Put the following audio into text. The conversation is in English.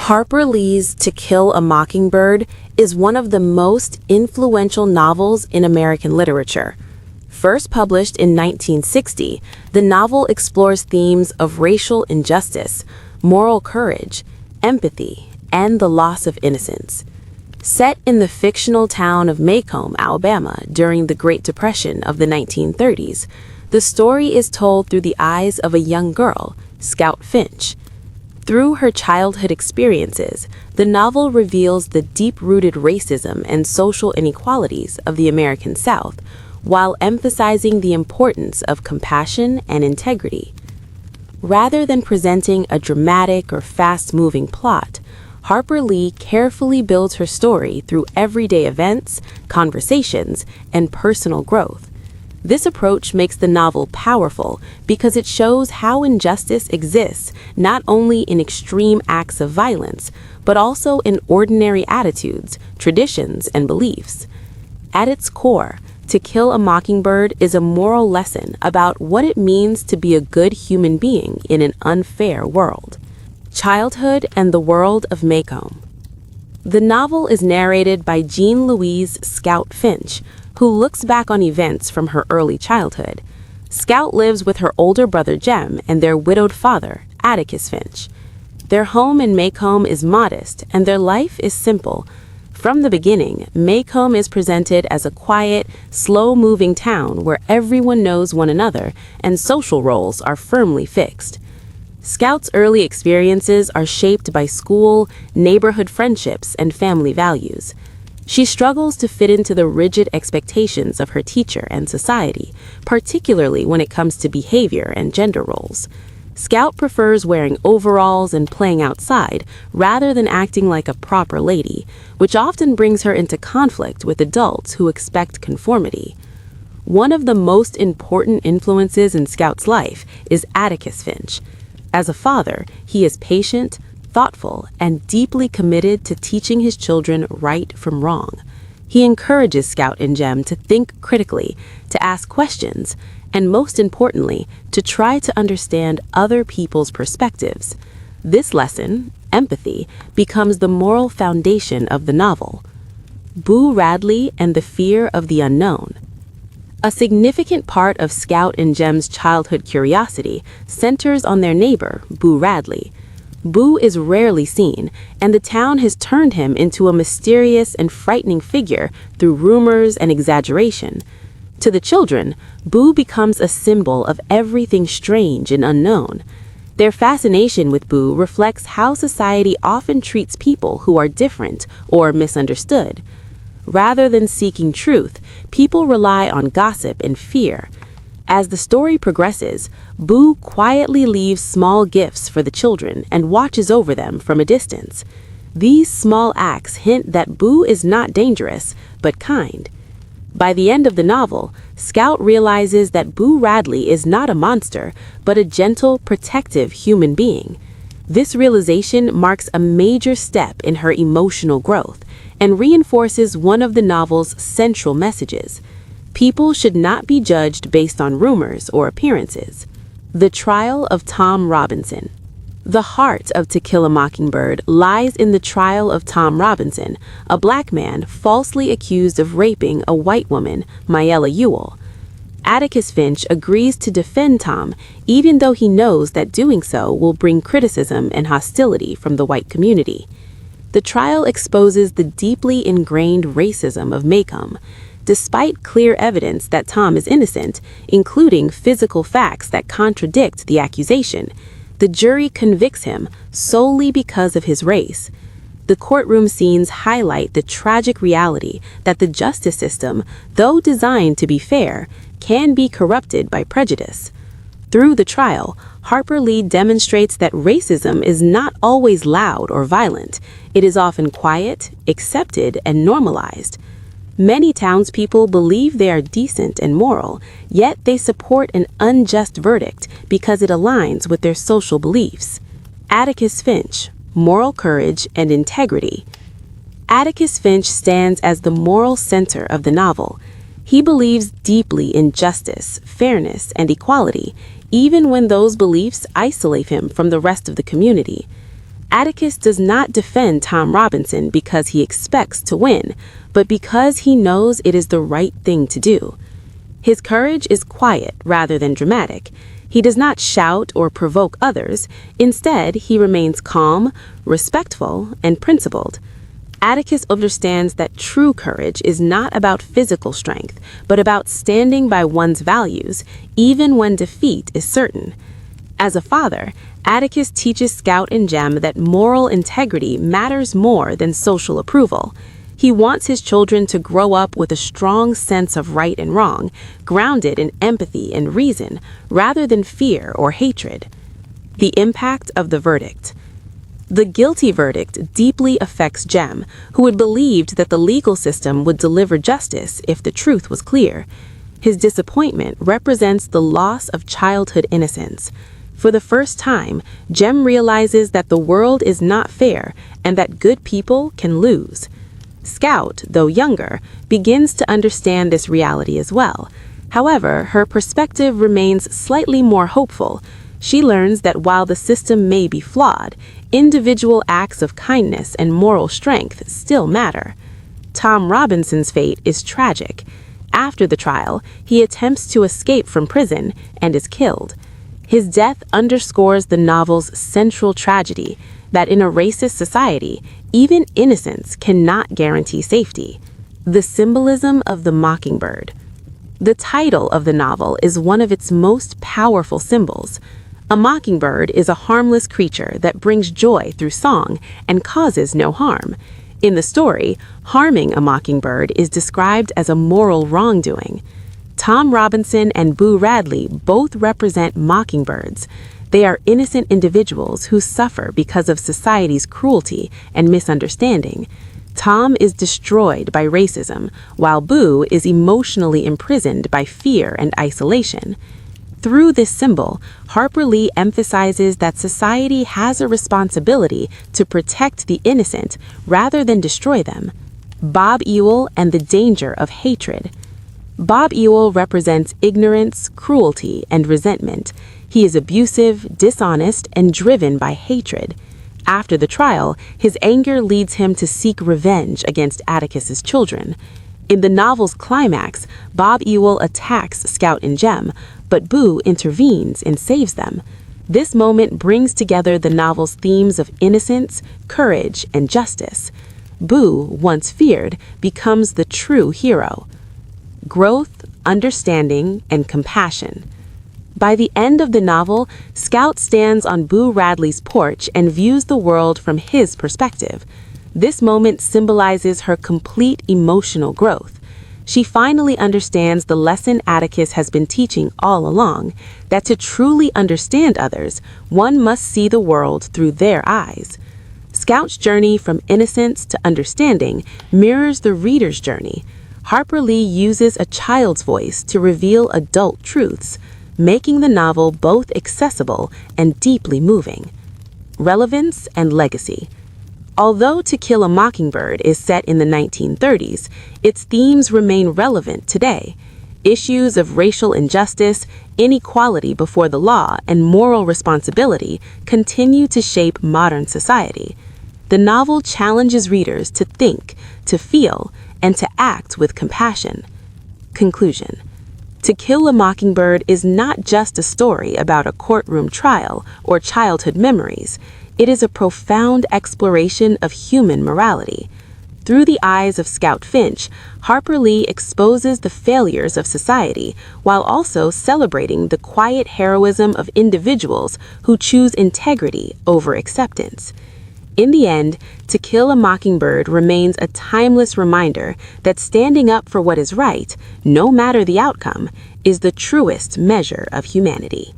Harper Lee's To Kill a Mockingbird is one of the most influential novels in American literature. First published in 1960, the novel explores themes of racial injustice, moral courage, empathy, and the loss of innocence. Set in the fictional town of Macomb, Alabama, during the Great Depression of the 1930s, the story is told through the eyes of a young girl, Scout Finch. Through her childhood experiences, the novel reveals the deep-rooted racism and social inequalities of the American South, while emphasizing the importance of compassion and integrity. Rather than presenting a dramatic or fast-moving plot, Harper Lee carefully builds her story through everyday events, conversations, and personal growth. This approach makes the novel powerful because it shows how injustice exists not only in extreme acts of violence, but also in ordinary attitudes, traditions, and beliefs. At its core, To Kill a Mockingbird is a moral lesson about what it means to be a good human being in an unfair world. Childhood and the World of Macomb. The novel is narrated by Jean Louise Scout Finch, who looks back on events from her early childhood. Scout lives with her older brother Jem and their widowed father, Atticus Finch. Their home in Macomb is modest and their life is simple. From the beginning, Macomb is presented as a quiet, slow-moving town where everyone knows one another and social roles are firmly fixed. Scout's early experiences are shaped by school, neighborhood friendships, and family values. She struggles to fit into the rigid expectations of her teacher and society, particularly when it comes to behavior and gender roles. Scout prefers wearing overalls and playing outside rather than acting like a proper lady, which often brings her into conflict with adults who expect conformity. One of the most important influences in Scout's life is Atticus Finch. As a father, he is patient, thoughtful, and deeply committed to teaching his children right from wrong. He encourages Scout and Jem to think critically, to ask questions, and most importantly, to try to understand other people's perspectives. This lesson, empathy, becomes the moral foundation of the novel. Boo Radley and the Fear of the Unknown. A significant part of Scout and Jem's childhood curiosity centers on their neighbor, Boo Radley. Boo is rarely seen, and the town has turned him into a mysterious and frightening figure through rumors and exaggeration. To the children, Boo becomes a symbol of everything strange and unknown. Their fascination with Boo reflects how society often treats people who are different or misunderstood. Rather than seeking truth, people rely on gossip and fear. As the story progresses, Boo quietly leaves small gifts for the children and watches over them from a distance. These small acts hint that Boo is not dangerous, but kind. By the end of the novel, Scout realizes that Boo Radley is not a monster, but a gentle, protective human being. This realization marks a major step in her emotional growth and reinforces one of the novel's central messages. People should not be judged based on rumors or appearances. The Trial of Tom Robinson. The heart of To Kill a Mockingbird lies in the trial of Tom Robinson, a black man falsely accused of raping a white woman, Mayella Ewell. Atticus Finch agrees to defend Tom, even though he knows that doing so will bring criticism and hostility from the white community. The trial exposes the deeply ingrained racism of Macomb. Despite clear evidence that Tom is innocent, including physical facts that contradict the accusation, the jury convicts him solely because of his race. The courtroom scenes highlight the tragic reality that the justice system, though designed to be fair, can be corrupted by prejudice. Through the trial, Harper Lee demonstrates that racism is not always loud or violent. It is often quiet, accepted, and normalized. Many townspeople believe they are decent and moral, yet they support an unjust verdict because it aligns with their social beliefs. Atticus Finch, Moral Courage and Integrity. Atticus Finch stands as the moral center of the novel. He believes deeply in justice, fairness, and equality, even when those beliefs isolate him from the rest of the community. Atticus does not defend Tom Robinson because he expects to win, but because he knows it is the right thing to do. His courage is quiet rather than dramatic. He does not shout or provoke others. Instead, he remains calm, respectful, and principled. Atticus understands that true courage is not about physical strength, but about standing by one's values, even when defeat is certain. As a father, Atticus teaches Scout and Jem that moral integrity matters more than social approval. He wants his children to grow up with a strong sense of right and wrong, grounded in empathy and reason, rather than fear or hatred. The impact of the verdict. The guilty verdict deeply affects Jem, who had believed that the legal system would deliver justice if the truth was clear. His disappointment represents the loss of childhood innocence. For the first time, Jem realizes that the world is not fair and that good people can lose. Scout, though younger, begins to understand this reality as well. However, her perspective remains slightly more hopeful. She learns that while the system may be flawed, individual acts of kindness and moral strength still matter. Tom Robinson's fate is tragic. After the trial, he attempts to escape from prison and is killed. His death underscores the novel's central tragedy, that in a racist society, even innocence cannot guarantee safety. The symbolism of the Mockingbird. The title of the novel is one of its most powerful symbols. A mockingbird is a harmless creature that brings joy through song and causes no harm. In the story, harming a mockingbird is described as a moral wrongdoing. Tom Robinson and Boo Radley both represent mockingbirds. They are innocent individuals who suffer because of society's cruelty and misunderstanding. Tom is destroyed by racism, while Boo is emotionally imprisoned by fear and isolation. Through this symbol, Harper Lee emphasizes that society has a responsibility to protect the innocent rather than destroy them. Bob Ewell and the danger of hatred. Bob Ewell represents ignorance, cruelty, and resentment. He is abusive, dishonest, and driven by hatred. After the trial, his anger leads him to seek revenge against Atticus's children. In the novel's climax, Bob Ewell attacks Scout and Jem, but Boo intervenes and saves them. This moment brings together the novel's themes of innocence, courage, and justice. Boo, once feared, becomes the true hero. Growth, understanding, and compassion. By the end of the novel, Scout stands on Boo Radley's porch and views the world from his perspective. This moment symbolizes her complete emotional growth. She finally understands the lesson Atticus has been teaching all along, that to truly understand others, one must see the world through their eyes. Scout's journey from innocence to understanding mirrors the reader's journey. Harper Lee uses a child's voice to reveal adult truths, making the novel both accessible and deeply moving. Relevance and legacy. Although To Kill a Mockingbird is set in the 1930s, its themes remain relevant today. Issues of racial injustice, inequality before the law, and moral responsibility continue to shape modern society. The novel challenges readers to think, to feel, and to act with compassion. Conclusion. To Kill a Mockingbird is not just a story about a courtroom trial or childhood memories. It is a profound exploration of human morality. Through the eyes of Scout Finch, Harper Lee exposes the failures of society while also celebrating the quiet heroism of individuals who choose integrity over acceptance. In the end, To Kill a Mockingbird remains a timeless reminder that standing up for what is right, no matter the outcome, is the truest measure of humanity.